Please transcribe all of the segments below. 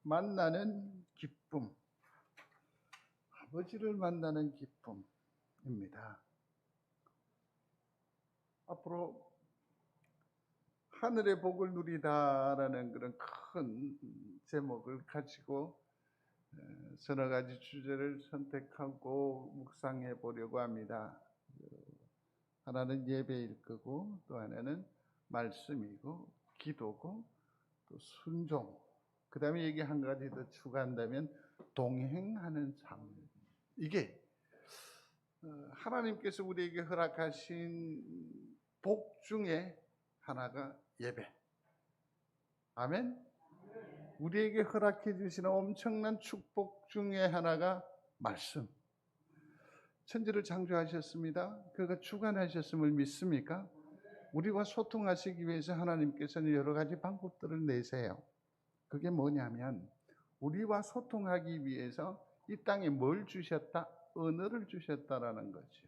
만나는 기쁨, 아버지를 만나는 기쁨입니다. 앞으로 하늘의 복을 누리다라는 그런 큰 제목을 가지고 서너 가지 주제를 선택하고 묵상해 보려고 합니다. 하나는 예배일 거고, 또 하나는 말씀이고, 기도고, 또 순종. 그 다음에 얘기 한 가지 더 추가한다면 동행하는 삶. 이게 하나님께서 우리에게 허락하신 복 중에 하나가 예배. 아멘. 우리에게 허락해 주시는 엄청난 축복 중에 하나가 말씀. 천지를 창조하셨습니다. 그가 주관하셨음을 믿습니까? 우리와 소통하시기 위해서 하나님께서는 여러 가지 방법들을 내세요. 그게 뭐냐면 우리와 소통하기 위해서 이 땅에 뭘 주셨다? 언어를 주셨다라는 거죠.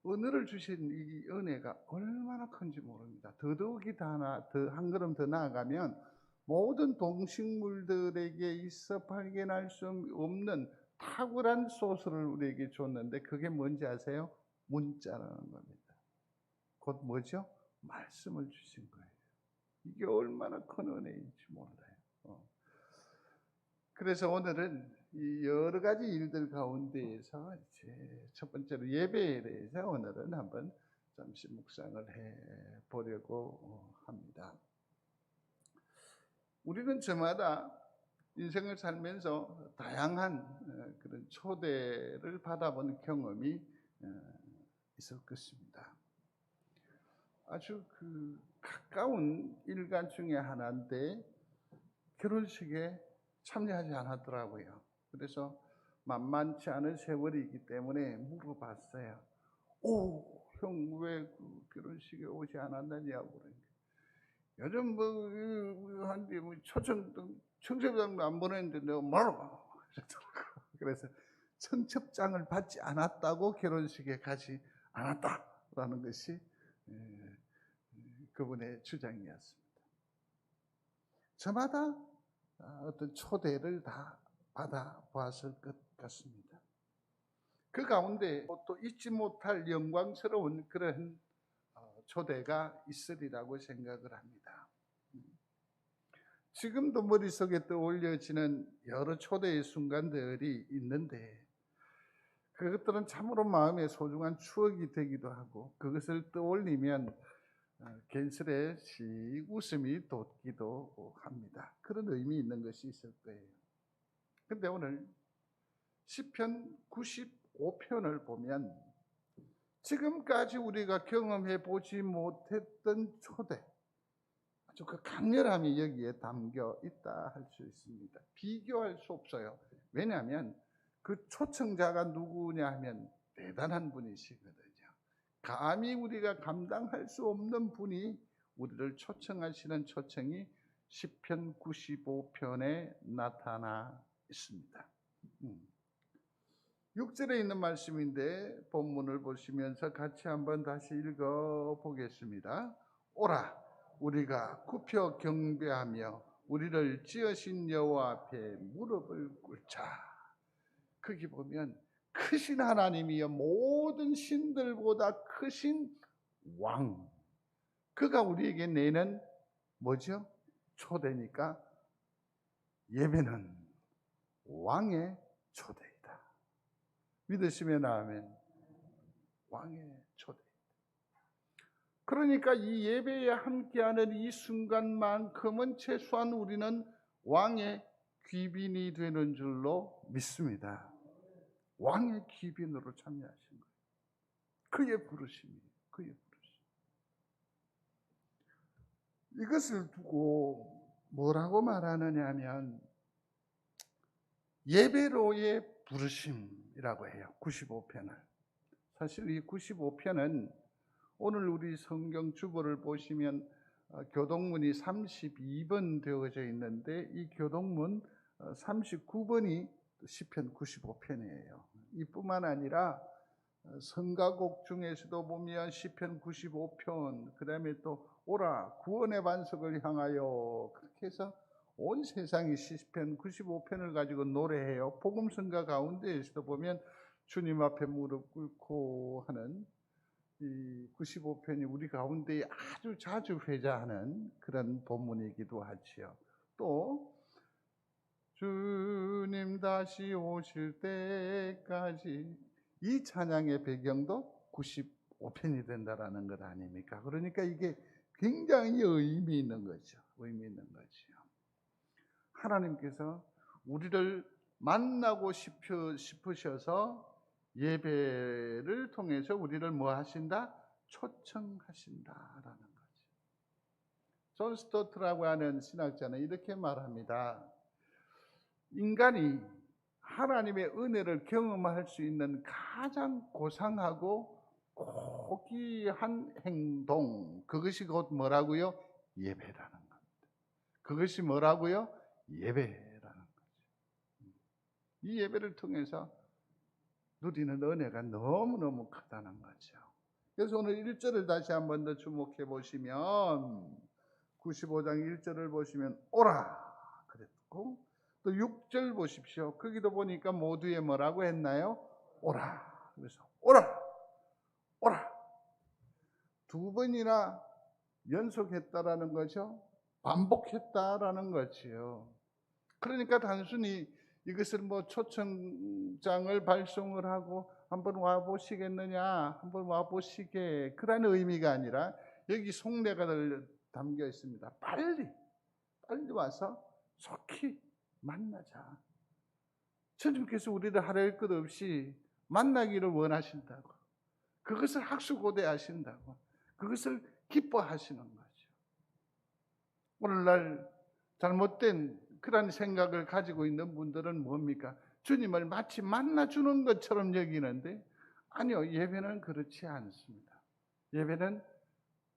언어를 주신 이 은혜가 얼마나 큰지 모릅니다. 더더욱이 한 걸음 더 나아가면 모든 동식물들에게 있어 발견할 수 없는 탁월한 소스를 우리에게 줬는데 그게 뭔지 아세요? 문자라는 겁니다. 곧 뭐죠? 말씀을 주신 거예요. 이게 얼마나 큰 은혜인지 몰라요. 그래서 오늘은 이 여러 가지 일들 가운데에서 이제 첫 번째로 예배에 대해서 오늘은 한번 잠시 묵상을 해 보려고 합니다. 우리는 저마다 인생을 살면서 다양한 그런 초대를 받아본 경험이 있을 것입니다. 아주 가까운 일간 중에 하나인데 결혼식에 참여하지 않았더라고요. 그래서 만만치 않은 세월이기 때문에 물어봤어요. 형 왜 결혼식에 오지 않았느냐고 그러니까. 요즘 한데 청첩장도 안 보냈는데 내가 뭐라고 그러더라고요. 그래서 청첩장을 받지 않았다고 결혼식에 가지 않았다라는 것이 그분의 주장이었습니다. 저마다 어떤 초대를 다 받아보았을 것 같습니다. 그 가운데 또 잊지 못할 영광스러운 그런 초대가 있으리라고 생각을 합니다. 지금도 머릿속에 떠올려지는 여러 초대의 순간들이 있는데 그것들은 참으로 마음에 소중한 추억이 되기도 하고 그것을 떠올리면 괜스레 웃음이 돋기도 합니다. 그런 의미 있는 것이 있을 거예요. 그런데 오늘 시편 95편을 보면 지금까지 우리가 경험해 보지 못했던 초대, 아주 그 강렬함이 여기에 담겨 있다 할 수 있습니다. 비교할 수 없어요. 왜냐하면 그 초청자가 누구냐 하면 대단한 분이시거든요. 감히 우리가 감당할 수 없는 분이 우리를 초청하시는 초청이 시편 95편에 나타나 있습니다. 6절에 있는 말씀인데 본문을 보시면서 같이 한번 다시 읽어보겠습니다. 오라 우리가 굽혀 경배하며 우리를 지으신 여호와 앞에 무릎을 꿇자. 거기 보면 크신 하나님이여 모든 신들보다 크신 왕. 그가 우리에게 내는 뭐죠? 초대니까 예배는 왕의 초대이다. 믿으시면 아멘. 왕의 초대. 그러니까 이 예배에 함께하는 이 순간만큼은 최소한 우리는 왕의 귀빈이 되는 줄로 믿습니다. 왕의 귀빈으로 참여하신 거예요. 그의 부르심이에요. 그의 부르심. 이것을 두고 뭐라고 말하느냐 하면 예배로의 부르심이라고 해요. 95편을. 사실 이 95편은 오늘 우리 성경 주보를 보시면 교동문이 32번 되어져 있는데 이 교동문 39번이 시편 95편이에요. 이뿐만 아니라 성가곡 중에서도 보면 시편 95편, 그 다음에 또 오라 구원의 반석을 향하여 그렇게 해서 온 세상이 시편 95편을 가지고 노래해요. 복음성가 가운데에서도 보면 주님 앞에 무릎 꿇고 하는 이 95편이 우리 가운데 아주 자주 회자하는 그런 본문이기도 하지요. 또 주님 다시 오실 때까지, 이 찬양의 배경도 95편이 된다라는 것 아닙니까? 그러니까 이게 굉장히 의미 있는 거죠. 의미 있는 거지요. 하나님께서 우리를 만나고 싶으셔서 예배를 통해서 우리를 뭐 하신다? 초청하신다라는 거죠. 존 스토트라고 하는 신학자는 이렇게 말합니다. 인간이 하나님의 은혜를 경험할 수 있는 가장 고상하고 고귀한 행동, 그것이 곧 뭐라고요? 예배라는 겁니다. 그것이 뭐라고요? 예배라는 거죠. 이 예배를 통해서 누리는 은혜가 너무너무 크다는 거죠. 그래서 오늘 1절을 다시 한 번 더 주목해 보시면 95장 1절을 보시면 오라 그랬고, 또 6절 보십시오. 거기도 보니까 모두에 뭐라고 했나요? 오라. 그래서 오라 오라 두 번이나 연속했다라는 거죠. 반복했다라는 거지요. 그러니까 단순히 이것을 뭐 초청장을 발송을 하고 한번 와보시겠느냐, 한번 와보시게, 그런 의미가 아니라 여기 속내가 담겨 있습니다. 빨리 와서 속히 만나자. 주님께서 우리를 하랄 것 없이 만나기를 원하신다고, 그것을 학수고대하신다고, 그것을 기뻐하시는 거죠. 오늘날 잘못된 그런 생각을 가지고 있는 분들은 뭡니까? 주님을 마치 만나주는 것처럼 여기는데, 아니요, 예배는 그렇지 않습니다. 예배는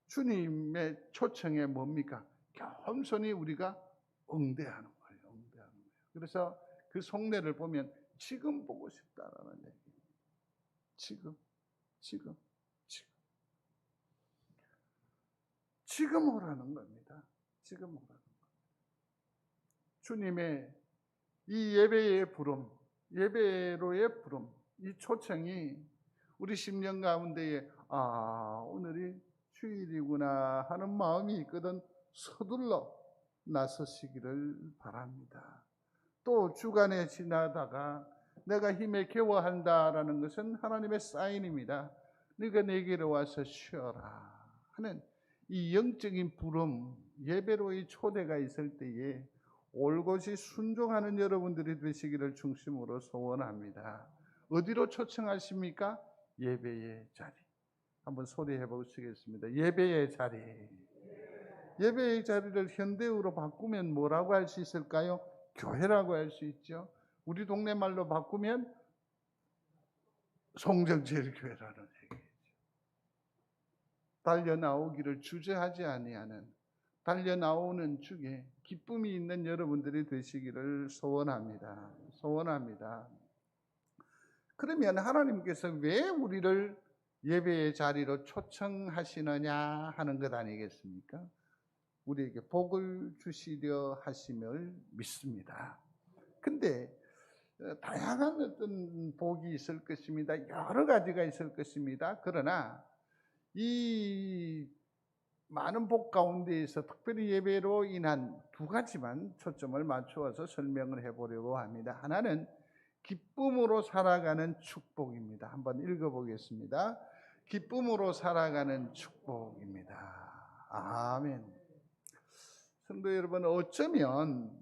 주님의 초청에 뭡니까? 겸손히 우리가 응대하는 거예요. 응대하는 거예요. 그래서 그 속내를 보면 지금 보고 싶다라는 얘기입니다. 지금 오라는 겁니다. 지금 오라는 겁니다. 주님의 이 예배의 부름, 예배로의 부름, 이 초청이 우리 심령 가운데에 오늘이 주일이구나 하는 마음이 있거든 서둘러 나서시기를 바랍니다. 또 주간에 지나다가 내가 힘에 겨워한다라는 것은 하나님의 사인입니다. 네가 내게로 와서 쉬어라 하는 이 영적인 부름, 예배로의 초대가 있을 때에 올곧이 순종하는 여러분들이 되시기를 중심으로 소원합니다. 어디로 초청하십니까? 예배의 자리. 한번 소리해 보시겠습니다. 예배의 자리. 예배의 자리를 현대어로 바꾸면 뭐라고 할 수 있을까요? 교회라고 할 수 있죠. 우리 동네 말로 바꾸면 송정제일교회라는 얘기죠. 달려나오기를 주저하지 아니하는, 달려나오는 중에 기쁨이 있는 여러분들이 되시기를 소원합니다. 소원합니다. 그러면 하나님께서 왜 우리를 예배의 자리로 초청하시느냐 하는 것 아니겠습니까? 우리에게 복을 주시려 하심을 믿습니다. 근데 다양한 어떤 복이 있을 것입니다. 여러 가지가 있을 것입니다. 그러나 이 많은 복 가운데에서 특별히 예배로 인한 두 가지만 초점을 맞추어서 설명을 해보려고 합니다. 하나는 기쁨으로 살아가는 축복입니다. 한번 읽어보겠습니다. 기쁨으로 살아가는 축복입니다. 아멘. 성도 여러분, 어쩌면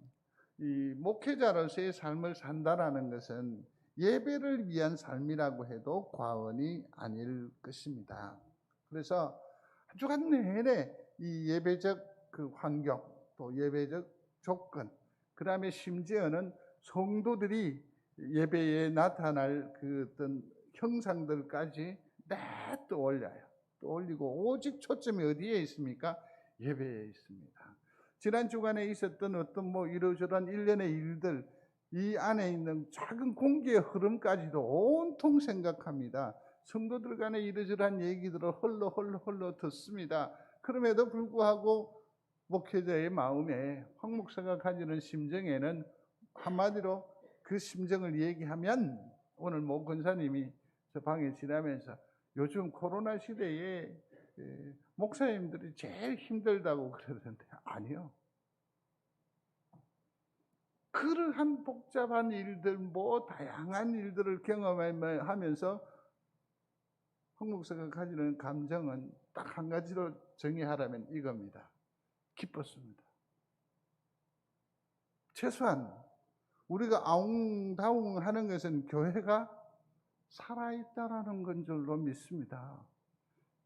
이 목회자로서의 삶을 산다라는 것은 예배를 위한 삶이라고 해도 과언이 아닐 것입니다. 그래서 한 주간 내내 이 예배적 그 환경, 또 예배적 조건, 그 다음에 심지어는 성도들이 예배에 나타날 그 어떤 형상들까지 또 올려요. 또 올리고 오직 초점이 어디에 있습니까? 예배에 있습니다. 지난 주간에 있었던 어떤 이러저러한 일련의 일들, 이 안에 있는 작은 공기의 흐름까지도 온통 생각합니다. 성도들 간에 이러저러한 얘기들을 헐러 듣습니다. 그럼에도 불구하고 목회자의 마음에 황 목사가 가지는 심정에는 한마디로 그 심정을 얘기하면 오늘 모 권사님이 저 방에 지나면서 요즘 코로나 시대에 목사님들이 제일 힘들다고 그러던데 아니요. 그러한 복잡한 일들, 다양한 일들을 경험하면서 황 목사가 가지는 감정은 딱 한 가지로 정의하라면 이겁니다. 기뻤습니다. 최소한 우리가 아웅다웅 하는 것은 교회가 살아있다라는 건 줄로 믿습니다.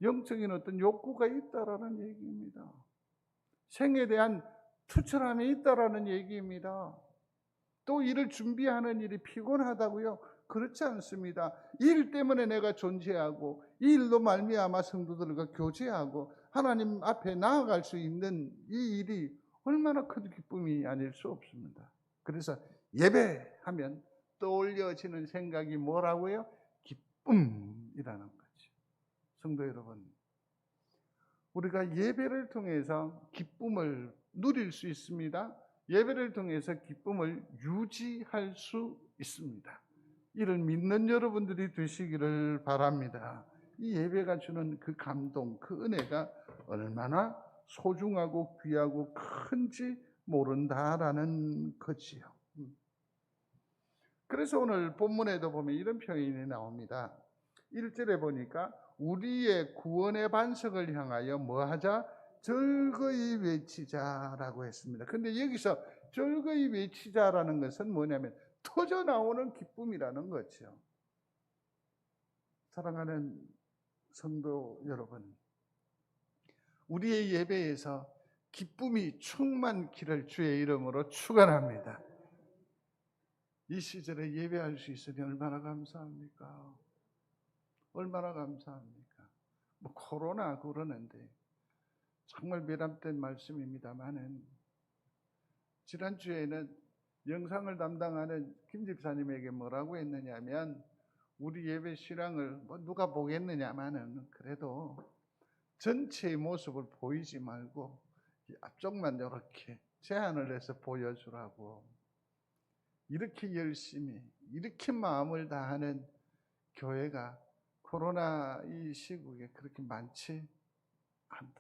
영적인 어떤 욕구가 있다라는 얘기입니다. 생에 대한 투철함이 있다라는 얘기입니다. 또 일을 준비하는 일이 피곤하다고요? 그렇지 않습니다. 일 때문에 내가 존재하고 이 일로 말미암아 성도들과 교제하고 하나님 앞에 나아갈 수 있는 이 일이 얼마나 큰 기쁨이 아닐 수 없습니다. 그래서 예배하면 떠올려지는 생각이 뭐라고요? 기쁨이라는 거죠. 성도 여러분, 우리가 예배를 통해서 기쁨을 누릴 수 있습니다. 예배를 통해서 기쁨을 유지할 수 있습니다. 이를 믿는 여러분들이 되시기를 바랍니다. 이 예배가 주는 그 감동, 그 은혜가 얼마나 소중하고 귀하고 큰지 모른다라는 거지요. 그래서 오늘 본문에도 보면 이런 표현이 나옵니다. 1절에 보니까 우리의 구원의 반석을 향하여 뭐하자? 즐거이 외치자라고 했습니다. 근데 여기서 즐거이 외치자라는 것은 뭐냐면 터져 나오는 기쁨이라는 거죠. 사랑하는 성도 여러분, 우리의 예배에서 기쁨이 충만키를 주의 이름으로 축원합니다. 이 시절에 예배할 수 있으니 얼마나 감사합니까? 얼마나 감사합니까? 코로나 그러는데 정말 미담된 말씀입니다만은 지난주에는 영상을 담당하는 김 집사님에게 뭐라고 했느냐면 우리 예배 실황을 누가 보겠느냐마는 그래도 전체의 모습을 보이지 말고 앞쪽만 이렇게 제한을 해서 보여주라고. 이렇게 열심히 이렇게 마음을 다하는 교회가 코로나 이 시국에 그렇게 많지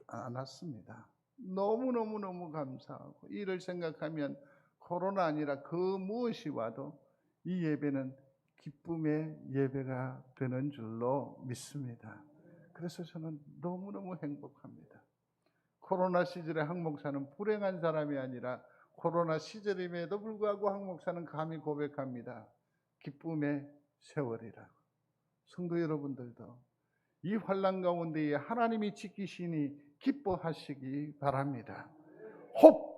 않았습니다. 너무너무 감사하고 이를 생각하면 코로나 아니라 그 무엇이 와도 이 예배는 기쁨의 예배가 되는 줄로 믿습니다. 그래서 저는 너무너무 행복합니다. 코로나 시절에 한 목사는 불행한 사람이 아니라 코로나 시절임에도 불구하고 한 목사는 감히 고백합니다. 기쁨의 세월이라고. 성도 여러분들도 이 환난 가운데에 하나님이 지키시니 기뻐하시기 바랍니다. 혹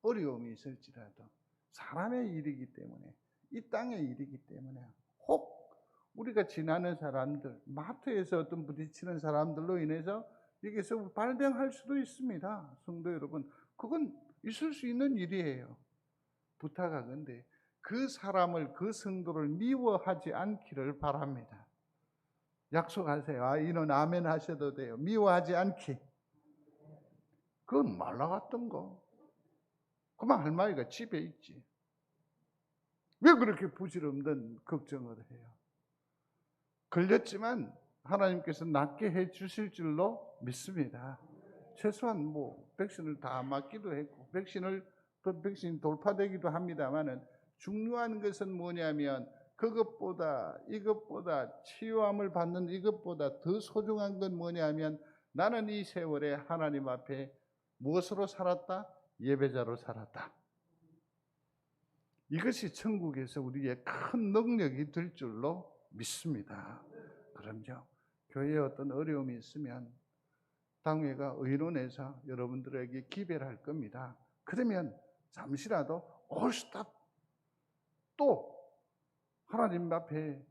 어려움이 있을지라도 사람의 일이기 때문에 이 땅의 일이기 때문에 혹 우리가 지나는 사람들, 마트에서 어떤 부딪히는 사람들로 인해서 여기서 발병할 수도 있습니다. 성도 여러분, 그건 있을 수 있는 일이에요. 부탁하건대 그 사람을, 그 성도를 미워하지 않기를 바랍니다. 약속하세요. 이는 아멘 하셔도 돼요. 미워하지 않기. 그건 말라갔던 거. 그만 할머니가 집에 있지. 왜 그렇게 부질없는 걱정을 해요? 걸렸지만 하나님께서 낫게 해 주실 줄로 믿습니다. 최소한 백신을 다 맞기도 했고 백신 돌파되기도 합니다만은 중요한 것은 뭐냐면 이것보다 치유함을 받는 이것보다 더 소중한 건 뭐냐면 나는 이 세월에 하나님 앞에 무엇으로 살았다? 예배자로 살았다. 이것이 천국에서 우리의 큰 능력이 될 줄로 믿습니다. 그럼요. 교회에 어떤 어려움이 있으면 당회가 의논해서 여러분들에게 기별을 할 겁니다. 그러면 잠시라도 스탑. 또 하나님 앞에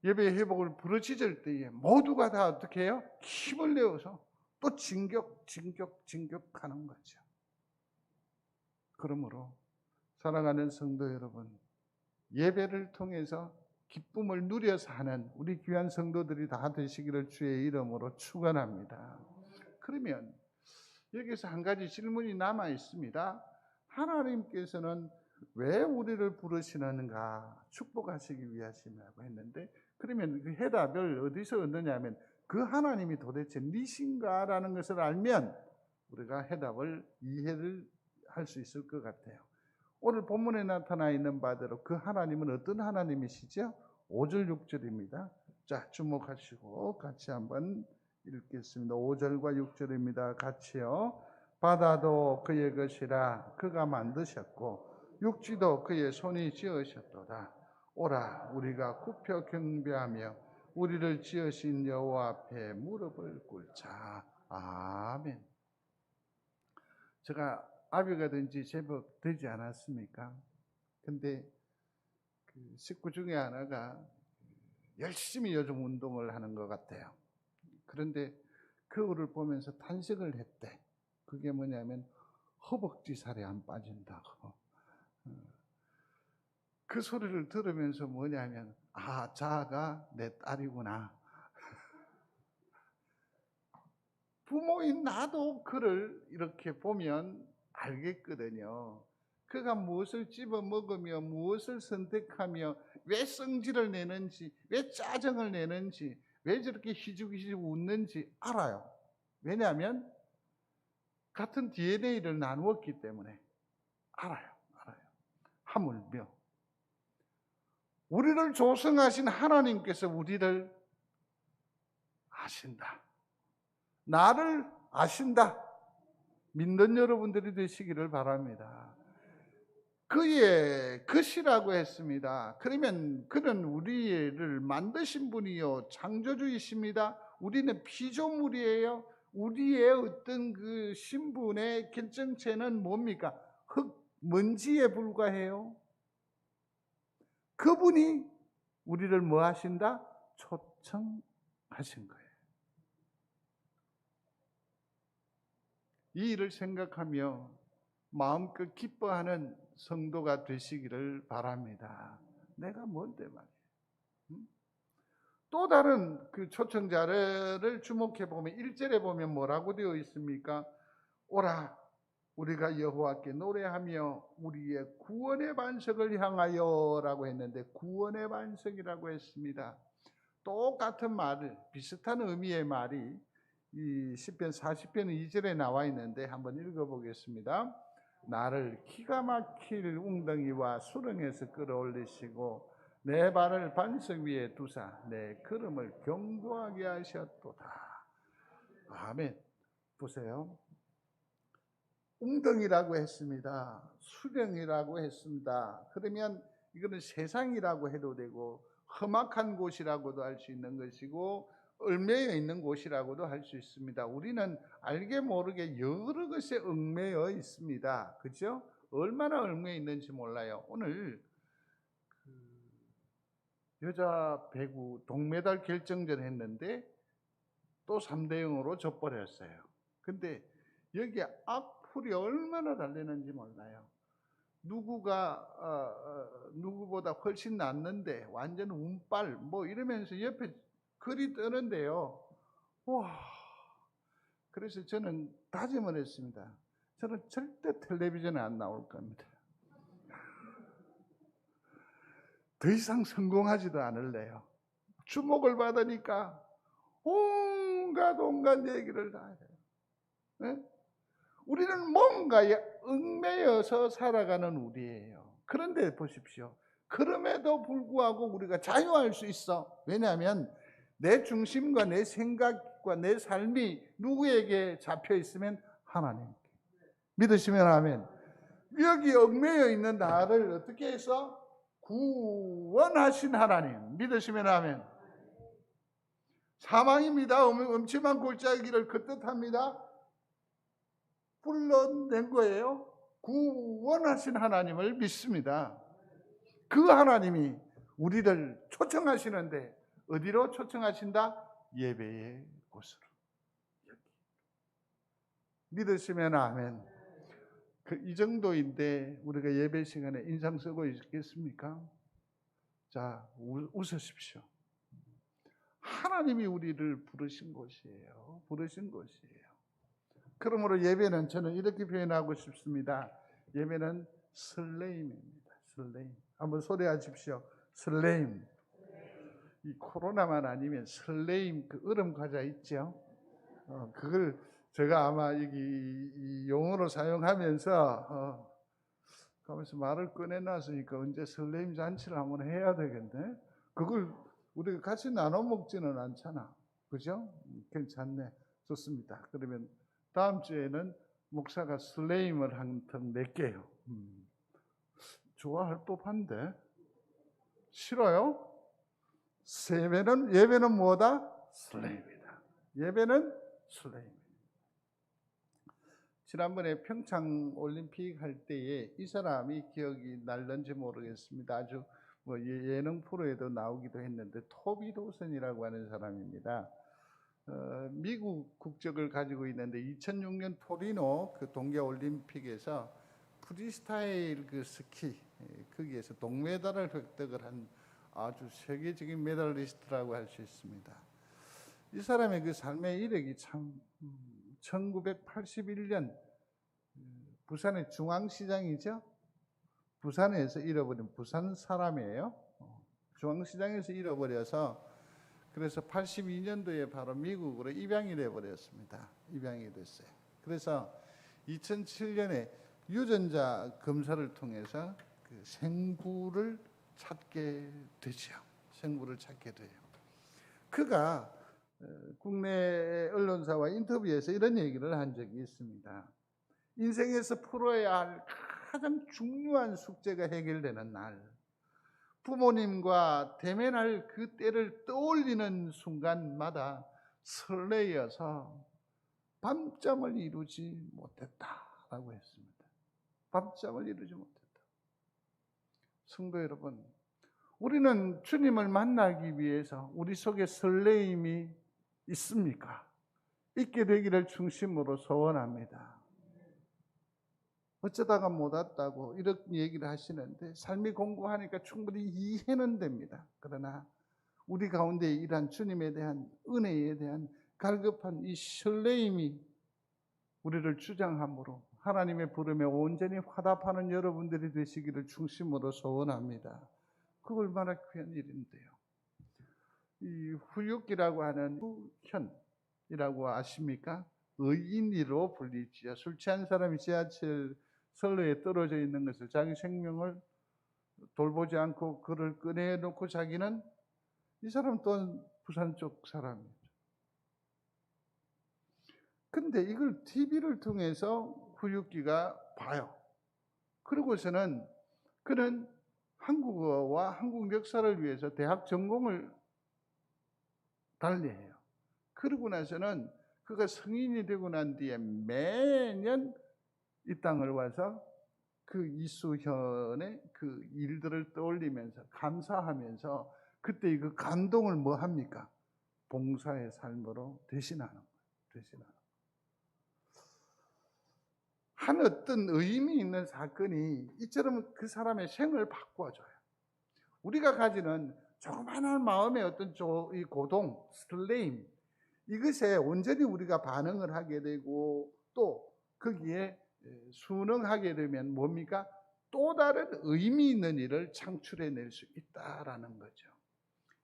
예배의 회복을 부르짖을 때에 모두가 다 어떻게 해요? 힘을 내어서 또 진격하는 거죠. 그러므로 사랑하는 성도 여러분, 예배를 통해서 기쁨을 누려 사는 우리 귀한 성도들이 다 되시기를 주의 이름으로 축원합니다. 그러면 여기서 한 가지 질문이 남아 있습니다. 하나님께서는 왜 우리를 부르시는가? 축복하시기 위하심이라고 했는데, 그러면 그 해답을 어디서 얻느냐면 그 하나님이 도대체 니신가라는 것을 알면 우리가 해답을 이해를 할 수 있을 것 같아요. 오늘 본문에 나타나 있는 바대로 그 하나님은 어떤 하나님이시죠? 5절 6절입니다. 자, 주목하시고 같이 한번 읽겠습니다. 5절과 6절입니다. 같이요. 바다도 그의 것이라 그가 만드셨고 육지도 그의 손이 지으셨도다. 오라 우리가 굽혀 경배하며 우리를 지으신 여호와 앞에 무릎을 꿇자. 아멘. 제가 아비가 된 지 제법 되지 않았습니까? 근데 그 식구 중에 하나가 열심히 요즘 운동을 하는 것 같아요. 그런데 그거를 보면서 탄식을 했대. 그게 뭐냐면 허벅지 살이 안 빠진다고. 그 소리를 들으면서 뭐냐면 아, 자아가 내 딸이구나. 부모인 나도 그를 이렇게 보면 알겠거든요. 그가 무엇을 집어 먹으며 무엇을 선택하며 왜 성질을 내는지, 왜 짜증을 내는지, 왜 저렇게 희죽희죽 웃는지 알아요. 왜냐하면 같은 DNA를 나누었기 때문에 알아요. 하물며 우리를 조성하신 하나님께서 우리를 아신다. 나를 아신다. 믿는 여러분들이 되시기를 바랍니다. 그의 것이라고 했습니다. 그러면 그는 우리를 만드신 분이요 창조주이십니다. 우리는 피조물이에요. 우리의 어떤 그 신분의 결정체는 뭡니까? 흙, 먼지에 불과해요. 그분이 우리를 뭐 하신다? 초청하신 거예요. 이 일을 생각하며 마음껏 기뻐하는 성도가 되시기를 바랍니다. 내가 뭔데 말이에요. 또 다른 그 초청자를 주목해 보면 1절에 보면 뭐라고 되어 있습니까? 오라 우리가 여호와께 노래하며 우리의 구원의 반석을 향하여라고 했는데 구원의 반석이라고 했습니다. 똑같은 말을 비슷한 의미의 말이 이 시편 40편 2절에 나와 있는데 한번 읽어보겠습니다. 나를 기가 막힐 웅덩이와 수렁에서 끌어올리시고 내 발을 반석 위에 두사 내 걸음을 견고하게 하셨도다. 아멘. 보세요. 웅덩이라고 했습니다. 수렁이라고 했습니다. 그러면 이거는 세상이라고 해도 되고 험악한 곳이라고도 할 수 있는 것이고 얽매여 있는 곳이라고도 할 수 있습니다. 우리는 알게 모르게 여러 것에 얽매여 있습니다. 그렇죠? 얼마나 얽매여 있는지 몰라요. 오늘 여자 배구 동메달 결정전 했는데 또 3대 0으로 져버렸어요. 근데 여기에 악플이 얼마나 달리는지 몰라요. 누구보다 훨씬 낫는데 완전 운빨 뭐 이러면서 옆에 글이 뜨는데요. 와, 그래서 저는 다짐을 했습니다. 저는 절대 텔레비전에 안 나올 겁니다. 더 이상 성공하지도 않을래요. 주목을 받으니까 온갖 얘기를 다 해요. 네? 우리는 뭔가에 얽매여서 살아가는 우리예요. 그런데 보십시오. 그럼에도 불구하고 우리가 자유할 수 있어. 왜냐하면 내 중심과 내 생각과 내 삶이 누구에게 잡혀 있으면 하나님께. 믿으시면 아멘. 여기 얽매여 있는 나를 어떻게 해서 구원하신 하나님. 믿으시면 아멘. 사망입니다. 엄침한 골짜기를 걷듯합니다. 불러낸 거예요. 구원하신 하나님을 믿습니다. 그 하나님이 우리를 초청하시는데 어디로 초청하신다? 예배의 곳으로. 여기. 믿으시면 아멘. 이 정도인데 우리가 예배 시간에 인상 쓰고 있겠습니까? 자, 웃으십시오. 하나님이 우리를 부르신 곳이에요. 부르신 곳이에요. 그러므로 예배는 저는 이렇게 표현하고 싶습니다. 예배는 설레임입니다. 설레임. 한번 소리하십시오. 설레임. 이 코로나만 아니면 설레임 그 얼음 과자 있죠? 그걸 제가 아마 여기 이 용어로 사용하면서 가면서 말을 꺼내놨으니까 언제 설레임 잔치를 한번 해야 되겠네. 그걸 우리가 같이 나눠 먹지는 않잖아. 그죠? 괜찮네. 좋습니다. 그러면 다음 주에는 목사가 설레임을 한 턴 낼게요. 좋아할 법한데. 싫어요? 예배는 뭐다? 설레임이다. 예배는 설레임. 지난번에 평창 올림픽 할 때에 이 사람이 기억이 날는지 모르겠습니다. 아주 뭐 예능 프로에도 나오기도 했는데 토비 도슨이라고 하는 사람입니다. 미국 국적을 가지고 있는데 2006년 토리노 그 동계 올림픽에서 프리스타일 그 스키 거기에서 동메달을 획득을 한 아주 세계적인 메달리스트라고 할 수 있습니다. 이 사람의 그 삶의 이력이 참 1981년 부산의 중앙시장이죠. 부산에서 잃어버린 부산 사람이에요. 중앙시장에서 잃어버려서 그래서 82년도에 바로 미국으로 입양이 되어버렸습니다. 입양이 됐어요. 그래서 2007년에 유전자 검사를 통해서 그 생부를 찾게 되죠. 생부를 찾게 돼요. 그가 국내 언론사와 인터뷰에서 이런 얘기를 한 적이 있습니다. 인생에서 풀어야 할 가장 중요한 숙제가 해결되는 날, 부모님과 대면할 그 때를 떠올리는 순간마다 설레여서 밤잠을 이루지 못했다라고 했습니다. 밤잠을 이루지 못했다. 성도 여러분, 우리는 주님을 만나기 위해서 우리 속에 설레임이 있습니까? 있게 되기를 중심으로 소원합니다. 어쩌다가 못 왔다고 이렇게 얘기를 하시는데 삶이 공고하니까 충분히 이해는 됩니다. 그러나 우리 가운데 이러한 주님에 대한 은혜에 대한 갈급한 이 설레임이 우리를 주장함으로 하나님의 부름에 온전히 화답하는 여러분들이 되시기를 중심으로 소원합니다. 그 얼마나 귀한 일인데요. 이 후육기라고 하는 후현이라고 아십니까? 의인이로 불리지요. 술 취한 사람이 지하철 선로에 떨어져 있는 것을 자기 생명을 돌보지 않고 그를 꺼내놓고 자기는 이 사람 또한 부산 쪽 사람이죠. 근데 이걸 TV를 통해서 후육기가 봐요. 그러고서는 그는 한국어와 한국 역사를 위해서 대학 전공을 달리해요. 그러고 나서는 그가 성인이 되고 난 뒤에 매년 이 땅을 와서 그 이수현의 그 일들을 떠올리면서 감사하면서 그때 그 감동을 뭐 합니까? 봉사의 삶으로 대신하는 거예요. 대신하는. 한 어떤 의미 있는 사건이 이처럼 그 사람의 생을 바꿔줘요. 우리가 가지는 조그마한 마음의 어떤 이 고동, 설레임, 이것에 온전히 우리가 반응을 하게 되고 또 거기에 순응하게 되면 뭡니까? 또 다른 의미 있는 일을 창출해낼 수 있다라는 거죠.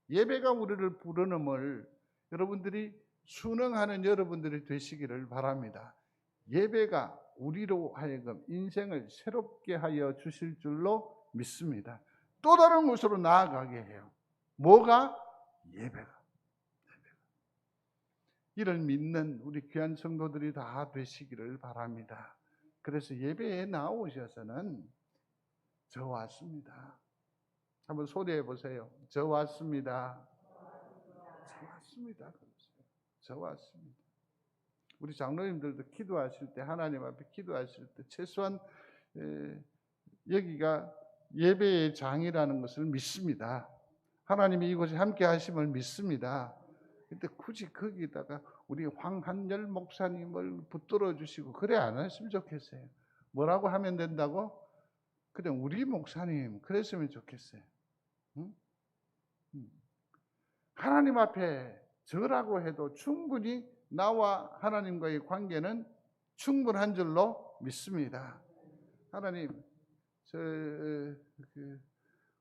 예배가 우리를 부르는을 여러분들이 순응하는 여러분들이 되시기를 바랍니다. 예배가 우리로 하여금 인생을 새롭게 하여 주실 줄로 믿습니다. 또 다른 곳으로 나아가게 해요. 뭐가? 예배가. 이를 믿는 우리 귀한 성도들이 다 되시기를 바랍니다. 그래서 예배에 나오셔서는 저 왔습니다. 한번 소리해 보세요. 저 왔습니다. 저 왔습니다. 저 왔습니다. 우리 장로님들도 기도하실 때 하나님 앞에 기도하실 때 최소한 여기가 예배의 장이라는 것을 믿습니다. 하나님이 이곳에 함께 하심을 믿습니다. 근데 굳이 거기다가 우리 황한열 목사님을 붙들어 주시고 그래 안 했으면 좋겠어요. 뭐라고 하면 된다고? 그냥 우리 목사님 그랬으면 좋겠어요. 응? 하나님 앞에 저라고 해도 충분히 나와 하나님과의 관계는 충분한 줄로 믿습니다. 하나님,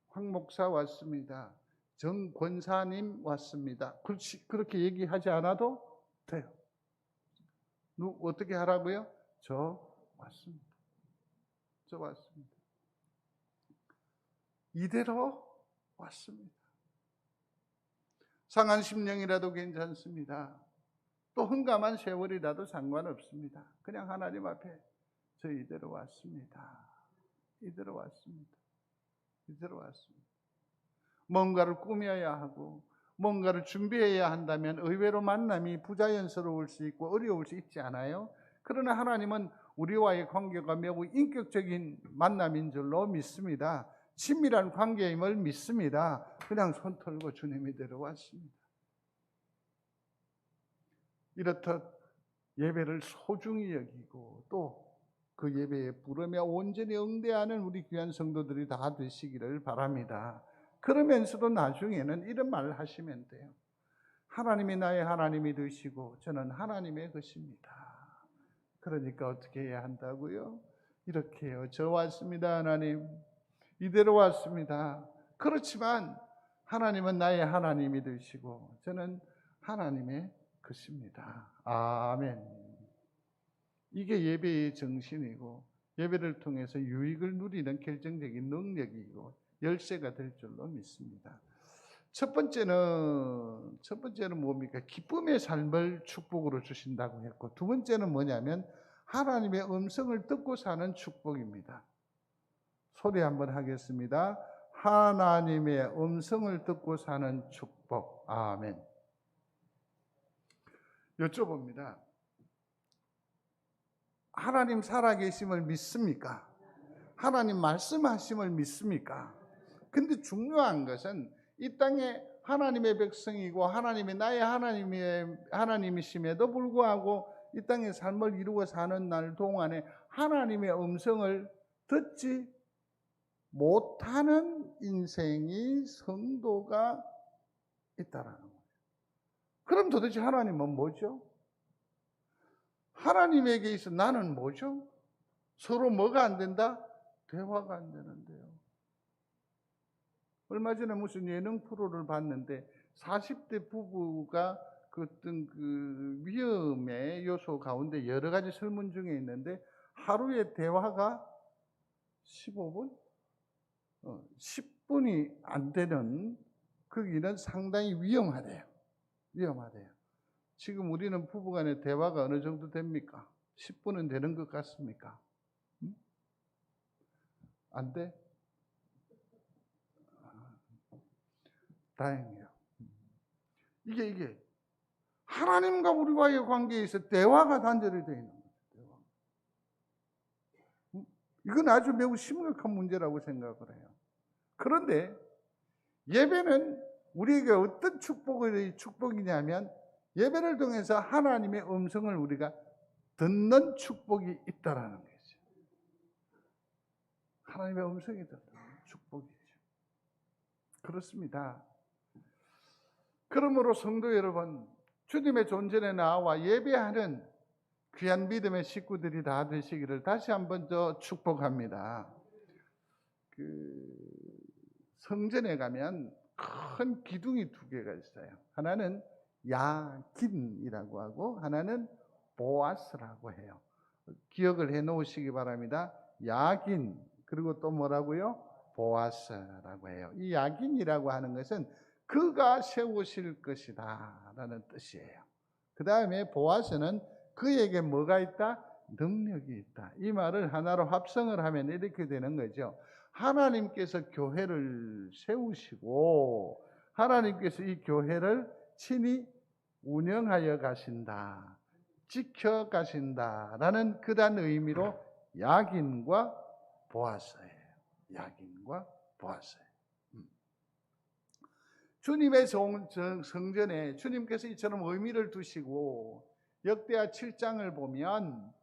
황 목사 왔습니다. 정 권사님 왔습니다. 그렇게 얘기하지 않아도 돼요. 어떻게 하라고요? 저 왔습니다. 저 왔습니다. 이대로 왔습니다. 상한 심령이라도 괜찮습니다. 또 험감한 세월이라도 상관없습니다. 그냥 하나님 앞에 저 이대로 왔습니다. 이대로 왔습니다. 이대로 왔습니다. 뭔가를 꾸며야 하고 뭔가를 준비해야 한다면 의외로 만남이 부자연스러울 수 있고 어려울 수 있지 않아요? 그러나 하나님은 우리와의 관계가 매우 인격적인 만남인 줄로 믿습니다. 친밀한 관계임을 믿습니다. 그냥 손 털고 주님이 데려왔습니다. 이렇듯 예배를 소중히 여기고 또 그 예배에 부르며 온전히 응대하는 우리 귀한 성도들이 다 되시기를 바랍니다. 그러면서도 나중에는 이런 말을 하시면 돼요. 하나님이 나의 하나님이 되시고 저는 하나님의 것입니다. 그러니까 어떻게 해야 한다고요? 이렇게 해요. 저 왔습니다, 하나님. 이대로 왔습니다. 그렇지만 하나님은 나의 하나님이 되시고 저는 하나님의 것입니다. 아멘. 이게 예배의 정신이고 예배를 통해서 유익을 누리는 결정적인 능력이고 열쇠가 될 줄로 믿습니다. 첫 번째는 뭡니까? 기쁨의 삶을 축복으로 주신다고 했고, 두 번째는 뭐냐면 하나님의 음성을 듣고 사는 축복입니다. 소리 한번 하겠습니다. 하나님의 음성을 듣고 사는 축복. 아멘. 여쭤봅니다. 하나님 살아계심을 믿습니까? 하나님 말씀하심을 믿습니까? 근데 중요한 것은 이 땅에 하나님의 백성이고 하나님이 나의 하나님이심에도 불구하고 이 땅에 삶을 이루고 사는 날 동안에 하나님의 음성을 듣지 못하는 인생이 성도가 있다라는 거예요. 그럼 도대체 하나님은 뭐죠? 하나님에게 있어 나는 뭐죠? 서로 뭐가 안 된다? 대화가 안 되는데요. 얼마 전에 무슨 예능 프로를 봤는데 40대 부부가 어떤 그 위험의 요소 가운데 여러 가지 설문 중에 있는데 하루에 대화가 15분? 10분이 안 되는 거기는 상당히 위험하대요. 위험하대요. 지금 우리는 부부간의 대화가 어느 정도 됩니까? 10분은 되는 것 같습니까? 안 돼? 다행이에요. 이게 하나님과 우리와의 관계에 있어 대화가 단절이 되어 있는 거죠. 이건 아주 매우 심각한 문제라고 생각을 해요. 그런데 예배는 우리에게 어떤 축복이냐면 예배를 통해서 하나님의 음성을 우리가 듣는 축복이 있다라는 거죠. 하나님의 음성이 듣는 축복이죠. 그렇습니다. 그러므로 성도 여러분, 주님의 존전에 나와 예배하는 귀한 믿음의 식구들이 다 되시기를 다시 한번 더 축복합니다. 성전에 가면 큰 기둥이 두 개가 있어요. 하나는 야긴이라고 하고 하나는 보아스라고 해요. 기억을 해 놓으시기 바랍니다. 야긴 그리고 또 뭐라고요? 보아스라고 해요. 이 야긴이라고 하는 것은 그가 세우실 것이다 라는 뜻이에요. 그 다음에 보아스는 그에게 뭐가 있다? 능력이 있다. 이 말을 하나로 합성을 하면 이렇게 되는 거죠. 하나님께서 교회를 세우시고 하나님께서 이 교회를 친히 운영하여 가신다, 지켜 가신다라는 그런 의미로 야긴과 보아스예요. 야긴과 보아스예요. 주님의 성전에 주님께서 이처럼 의미를 두시고 역대하 7장을 보면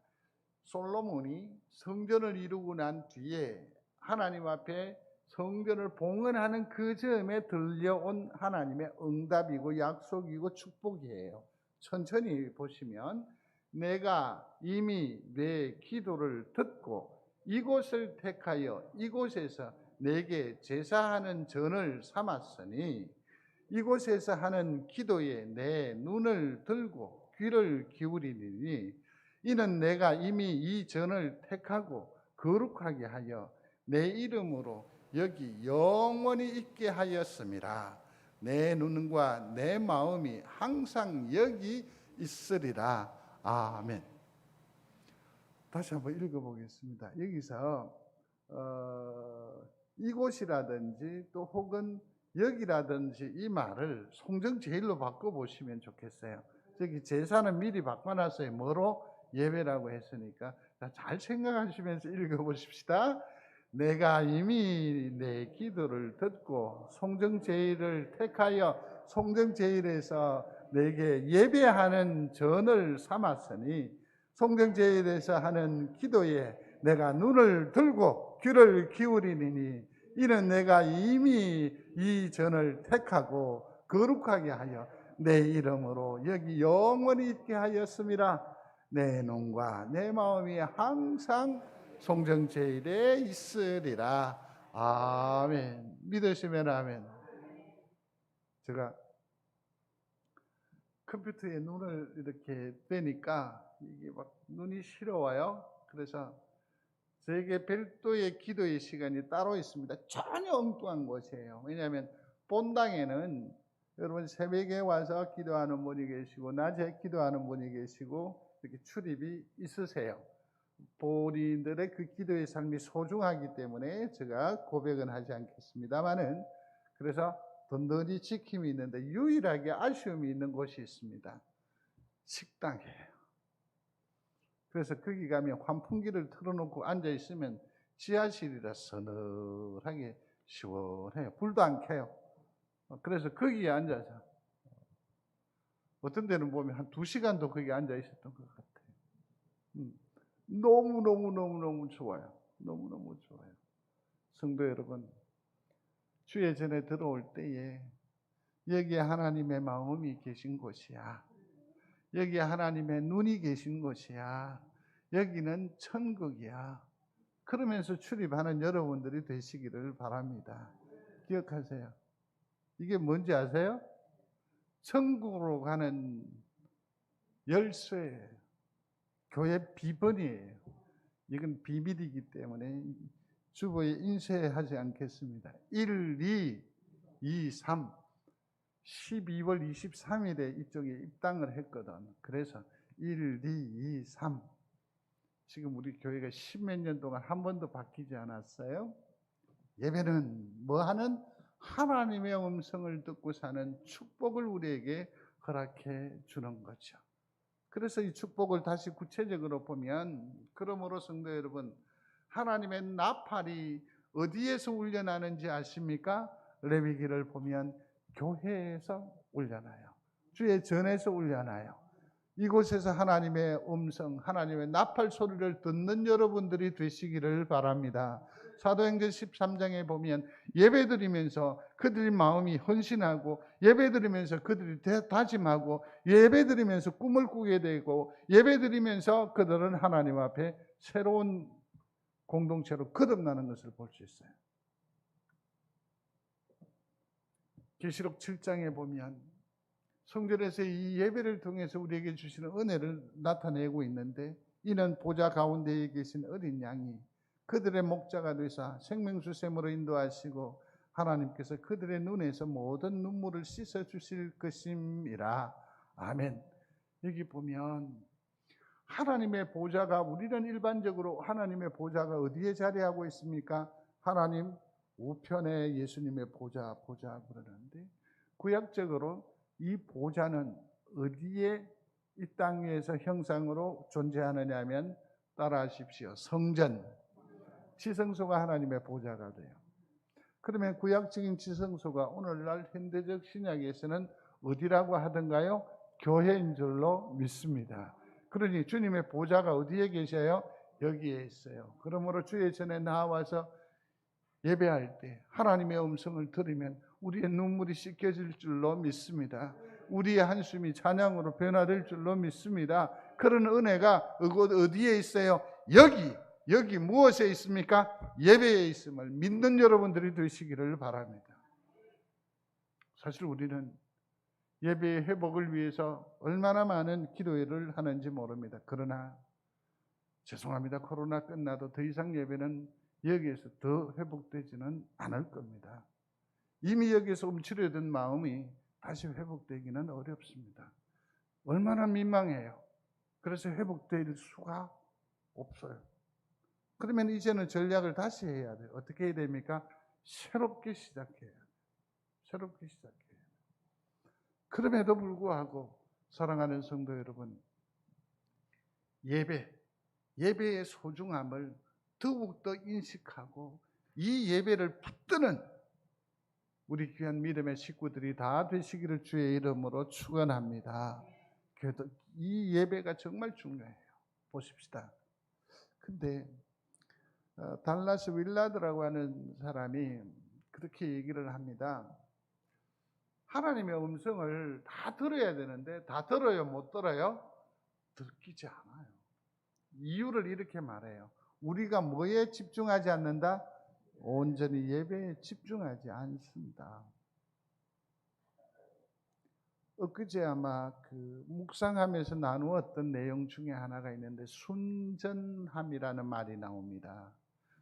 솔로몬이 성전을 이루고 난 뒤에 하나님 앞에 성전을 봉헌하는 그 점에 들려온 하나님의 응답이고 약속이고 축복이에요. 천천히 보시면 내가 이미 내 기도를 듣고 이곳을 택하여 이곳에서 내게 제사하는 전을 삼았으니 이곳에서 하는 기도에 내 눈을 들고 귀를 기울이니 이는 내가 이미 이 전을 택하고 거룩하게 하여 내 이름으로 여기 영원히 있게 하였음이라. 내 눈과 내 마음이 항상 여기 있으리라. 아멘. 다시 한번 읽어보겠습니다. 여기서 이곳이라든지 또 혹은 여기라든지 이 말을 송정제일로 바꿔보시면 좋겠어요. 저기 제사는 미리 바꿔놨어요. 뭐로? 예배라고 했으니까. 잘 생각하시면서 읽어보십시다. 내가 이미 내 기도를 듣고 송정제일을 택하여 송정제일에서 내게 예배하는 전을 삼았으니 송정제일에서 하는 기도에 내가 눈을 들고 귀를 기울이니 이는 내가 이미 이 전을 택하고 거룩하게 하여 내 이름으로 여기 영원히 있게 하였음이라. 내 눈과 내 마음이 항상 송정제일에 있으리라. 아멘. 믿으시면 아멘. 제가 컴퓨터에 눈을 이렇게 떼니까 이게 막 눈이 시려워요. 그래서 저에게 별도의 기도의 시간이 따로 있습니다. 전혀 엉뚱한 것이에요. 왜냐하면 본당에는 여러분 새벽에 와서 기도하는 분이 계시고 낮에 기도하는 분이 계시고 이렇게 출입이 있으세요. 본인들의 그 기도의 삶이 소중하기 때문에 제가 고백은 하지 않겠습니다만은 그래서 든든히 지킴이 있는데 유일하게 아쉬움이 있는 곳이 있습니다. 식당이에요. 그래서 거기 가면 환풍기를 틀어놓고 앉아있으면 지하실이라 서늘하게 시원해요. 불도 안 켜요. 그래서 거기에 앉아서 어떤 데는 보면 한 2시간도 거기 앉아있었던 것 같아요. 너무너무 좋아요. 너무너무 좋아요. 성도 여러분, 주의 전에 들어올 때에 여기에 하나님의 마음이 계신 곳이야. 여기에 하나님의 눈이 계신 곳이야. 여기는 천국이야. 그러면서 출입하는 여러분들이 되시기를 바랍니다. 기억하세요. 이게 뭔지 아세요? 천국으로 가는 열쇠예요. 교회 비번이에요. 이건 비밀이기 때문에 주보에 인쇄하지 않겠습니다. 1, 2, 3 12월 23일에 이쪽에 입당을 했거든. 그래서 1, 2, 2, 3 지금 우리 교회가 10몇 년 동안 한 번도 바뀌지 않았어요. 예배는 뭐하는? 하나님의 음성을 듣고 사는 축복을 우리에게 허락해 주는 거죠. 그래서 이 축복을 다시 구체적으로 보면 그러므로 성도 여러분, 하나님의 나팔이 어디에서 울려나는지 아십니까? 레위기를 보면 교회에서 울려나요. 주의 전에서 울려나요. 이곳에서 하나님의 음성, 하나님의 나팔 소리를 듣는 여러분들이 되시기를 바랍니다. 사도행전 13장에 보면 예배드리면서 그들의 마음이 헌신하고 예배드리면서 그들이 다짐하고 예배드리면서 꿈을 꾸게 되고 예배드리면서 그들은 하나님 앞에 새로운 공동체로 거듭나는 것을 볼 수 있어요. 계시록 7장에 보면 성전에서 이 예배를 통해서 우리에게 주시는 은혜를 나타내고 있는데 이는 보좌 가운데에 계신 어린 양이 그들의 목자가 되사 생명수 샘으로 인도하시고 하나님께서 그들의 눈에서 모든 눈물을 씻어 주실 것임이라. 아멘. 여기 보면 하나님의 보좌가, 우리는 일반적으로 하나님의 보좌가 어디에 자리하고 있습니까? 하나님 우편에 예수님의 보좌 그러는데 구약적으로 이 보좌는 어디에 이 땅 위에서 형상으로 존재하느냐 하면 따라하십시오. 성전, 지성소가 하나님의 보좌가 돼요. 그러면 구약적인 지성소가 오늘날 현대적 신약에서는 어디라고 하던가요? 교회인 줄로 믿습니다. 그러니 주님의 보좌가 어디에 계셔요? 여기에 있어요. 그러므로 주의 전에 나와서 예배할 때 하나님의 음성을 들으면 우리의 눈물이 씻겨질 줄로 믿습니다. 우리의 한숨이 찬양으로 변화될 줄로 믿습니다. 그런 은혜가 어디에 있어요? 여기 무엇에 있습니까? 예배에 있음을 믿는 여러분들이 되시기를 바랍니다. 사실 우리는 예배의 회복을 위해서 얼마나 많은 기도를 하는지 모릅니다. 그러나 죄송합니다. 코로나 끝나도 더 이상 예배는 여기에서 더 회복되지는 않을 겁니다. 이미 여기에서 움츠려든 마음이 다시 회복되기는 어렵습니다. 얼마나 민망해요. 그래서 회복될 수가 없어요. 그러면 이제는 전략을 다시 해야 돼요. 어떻게 해야 됩니까? 새롭게 시작해야 돼요. 새롭게 시작해야 돼요. 그럼에도 불구하고 사랑하는 성도 여러분, 예배의 소중함을 더욱더 인식하고 이 예배를 붙드는 우리 귀한 믿음의 식구들이 다 되시기를 주의 이름으로 축원합니다. 그래도 이 예배가 정말 중요해요. 보십시다. 근데 달라스 윌라드라고 하는 사람이 그렇게 얘기를 합니다. 하나님의 음성을 다 들어야 되는데 다 들어요? 못 들어요? 듣기지 않아요. 이유를 이렇게 말해요. 우리가 뭐에 집중하지 않는다? 온전히 예배에 집중하지 않습니다. 엊그제 아마 묵상하면서 나누었던 내용 중에 하나가 있는데 순전함이라는 말이 나옵니다.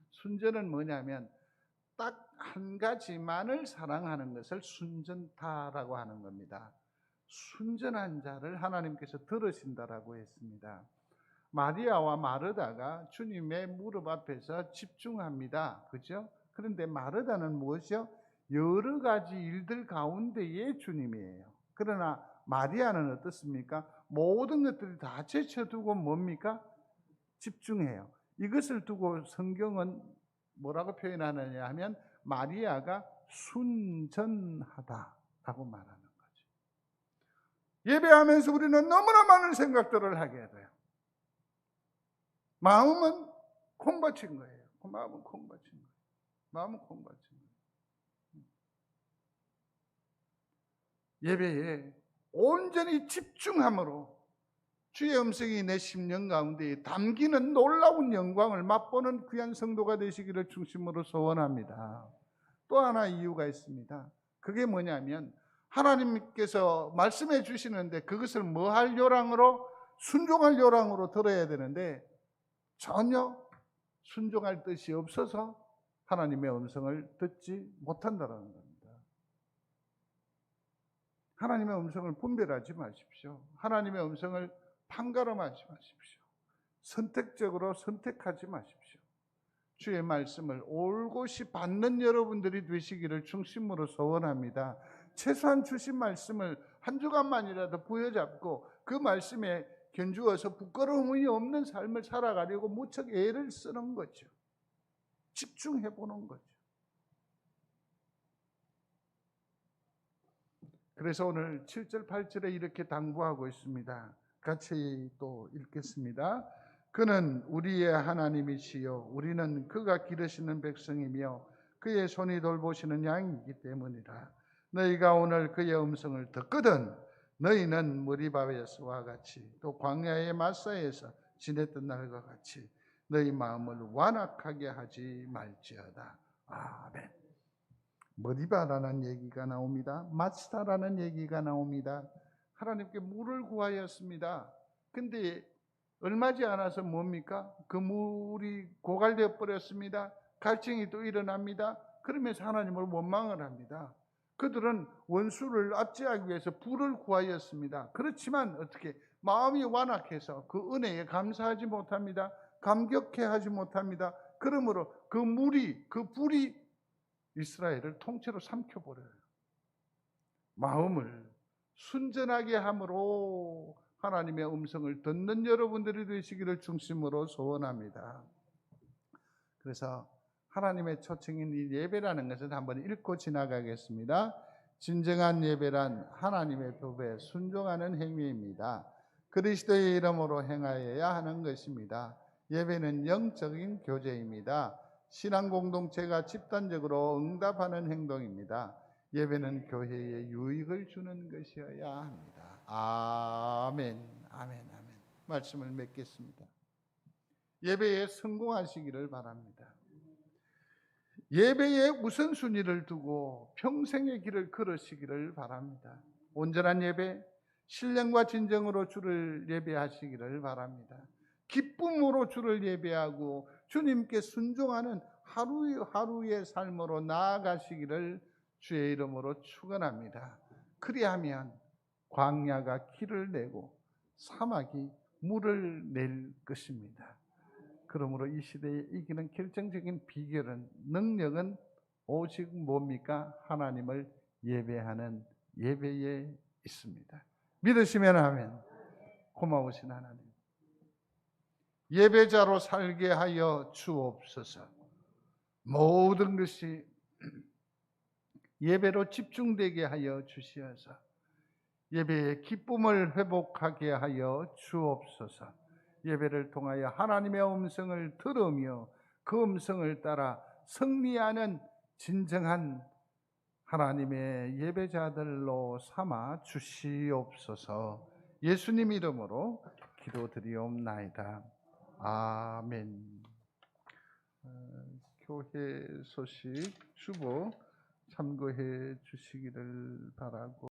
순전은 뭐냐면 딱 한 가지만을 사랑하는 것을 순전타라고 하는 겁니다. 순전한 자를 하나님께서 들으신다라고 했습니다. 마리아와 마르다가 주님의 무릎 앞에서 집중합니다. 그죠? 그런데 마르다는 무엇이요? 여러 가지 일들 가운데에 주님이에요. 그러나 마리아는 어떻습니까? 모든 것들을 다 제쳐두고 뭡니까? 집중해요. 이것을 두고 성경은 뭐라고 표현하느냐 하면 마리아가 순전하다라고 말하는 거죠. 예배하면서 우리는 너무나 많은 생각들을 하게 돼요. 마음은 콩받친 거예요. 마음은 콩받친 거예요. 마음은 콩받친 거예요. 예배에 온전히 집중함으로 주의 음성이 내 심령 가운데 담기는 놀라운 영광을 맛보는 귀한 성도가 되시기를 중심으로 소원합니다. 또 하나 이유가 있습니다. 그게 뭐냐면 하나님께서 말씀해 주시는데 그것을 뭐 할 요랑으로? 순종할 요랑으로 들어야 되는데 전혀 순종할 뜻이 없어서 하나님의 음성을 듣지 못한다는 겁니다. 하나님의 음성을 분별하지 마십시오. 하나님의 음성을 판가름하지 마십시오. 선택적으로 선택하지 마십시오. 주의 말씀을 올곧이 받는 여러분들이 되시기를 중심으로 소원합니다. 최소한 주신 말씀을 한 주간만이라도 부여잡고 그 말씀에 견주어서 부끄러움이 없는 삶을 살아가려고 무척 애를 쓰는 거죠. 집중해 보는 거죠. 그래서 오늘 7절 8절에 이렇게 당부하고 있습니다. 같이 또 읽겠습니다. 그는 우리의 하나님이시요 우리는 그가 기르시는 백성이며 그의 손이 돌보시는 양이기 때문이라. 너희가 오늘 그의 음성을 듣거든 너희는 무리바에서와 같이 또 광야의 마사에서 지냈던 날과 같이 너희 마음을 완악하게 하지 말지어다. 아멘. 머리바라는 얘기가 나옵니다. 마스타라는 얘기가 나옵니다. 하나님께 물을 구하였습니다. 근데 얼마지 않아서 뭡니까? 그 물이 고갈되어 버렸습니다. 갈증이 또 일어납니다. 그러면서 하나님을 원망을 합니다. 그들은 원수를 압제하기 위해서 불을 구하였습니다. 그렇지만 어떻게 마음이 완악해서 그 은혜에 감사하지 못합니다. 감격해하지 못합니다. 그러므로 그 불이 이스라엘을 통째로 삼켜버려요. 마음을 순전하게 함으로 하나님의 음성을 듣는 여러분들이 되시기를 중심으로 소원합니다. 그래서 하나님의 초청인 이 예배라는 것을 한번 읽고 지나가겠습니다. 진정한 예배란 하나님의 법에 순종하는 행위입니다. 그리스도의 이름으로 행하여야 하는 것입니다. 예배는 영적인 교제입니다. 신앙 공동체가 집단적으로 응답하는 행동입니다. 예배는 교회에 유익을 주는 것이어야 합니다. 아멘, 아멘, 아멘. 말씀을 맺겠습니다. 예배에 성공하시기를 바랍니다. 예배에 우선순위를 두고 평생의 길을 걸으시기를 바랍니다. 온전한 예배, 신령과 진정으로 주를 예배하시기를 바랍니다. 기쁨으로 주를 예배하고 주님께 순종하는 하루하루의 삶으로 나아가시기를 주의 이름으로 축원합니다. 그리하면 광야가 길을 내고 사막이 물을 낼 것입니다. 그러므로 이 시대에 이기는 결정적인 비결은, 능력은 오직 뭡니까? 하나님을 예배하는 예배에 있습니다. 믿으시면 아멘. 고마우신 하나님, 예배자로 살게 하여 주옵소서. 모든 것이 예배로 집중되게 하여 주시어서 예배의 기쁨을 회복하게 하여 주옵소서. 예배를 통하여 하나님의 음성을 들으며 그 음성을 따라 승리하는 진정한 하나님의 예배자들로 삼아 주시옵소서. 예수님 이름으로 기도드리옵나이다. 아멘. 교회 소식 주보 참고해 주시기를 바라고